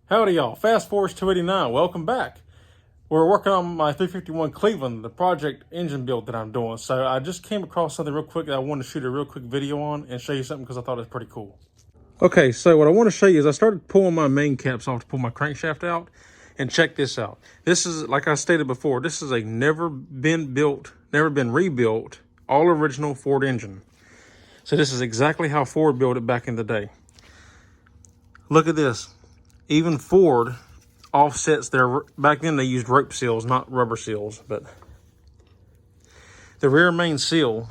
Howdy y'all, Fast Force 289, welcome back. We're working on my 351 Cleveland, the project engine build that I'm doing. So I just came across something real quick that I wanted to shoot a real quick video on and show you something because I thought it was pretty cool. Okay, so what I want to show you is I started pulling my main caps off to pull my crankshaft out, and check this out. This is, like I stated before, this is a never been rebuilt, all original Ford engine. So this is exactly how Ford built it back in the day. Look at this. Even Ford offsets their, back then they used rope seals, not rubber seals, but the rear main seal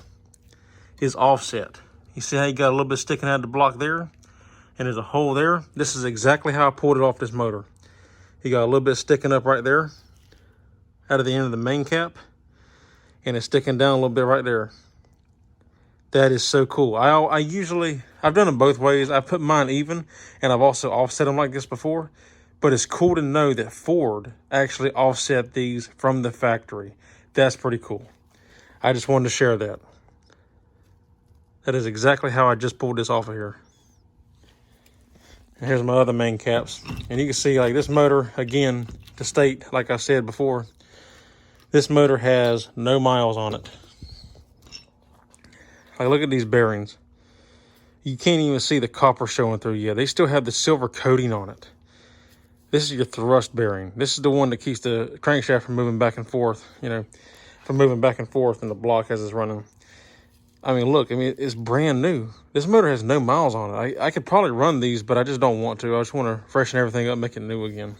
is offset. You see how you got a little bit sticking out of the block there? And there's a hole there. This is exactly how I pulled it off this motor. You got a little bit sticking up right there out of the end of the main cap, and it's sticking down a little bit right there. That is so cool. I've done them both ways. I've put mine even, and I've also offset them like this before. But it's cool to know that Ford actually offset these from the factory. That's pretty cool. I just wanted to share that. That is exactly how I just pulled this off of here. And here's my other main caps. And you can see, like, this motor, again, to state, like I said before, this motor has no miles on it. Like, look at these bearings. You can't even see the copper showing through yet. They still have the silver coating on it. This is your thrust bearing. This is the one that keeps the crankshaft from moving back and forth, from moving back and forth in the block as it's running. I mean, look, it's brand new. This motor has no miles on it. I could probably run these, but I just don't want to. I just want to freshen everything up, make it new again.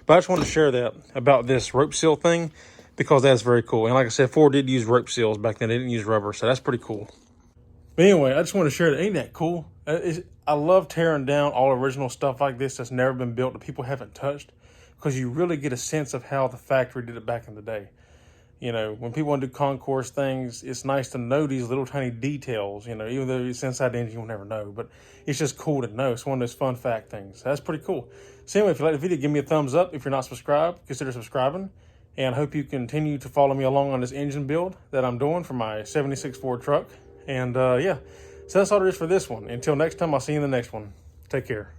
But I just wanted to share that about this rope seal thing because that's very cool. And like I said, Ford did use rope seals back then. They didn't use rubber, so that's pretty cool. But anyway, I just want to share that. Ain't that cool? I love tearing down all original stuff like this that's never been built that people haven't touched, because you really get a sense of how the factory did it back in the day. When people want to do concourse things, it's nice to know these little tiny details, even though it's inside the engine, you'll never know. But it's just cool to know. It's one of those fun fact things. That's pretty cool. So anyway, if you like the video, give me a thumbs up. If you're not subscribed, consider subscribing. And I hope you continue to follow me along on this engine build that I'm doing for my 76 Ford truck. And yeah, so that's all there is for this one. Until next time, I'll see you in the next one. Take care.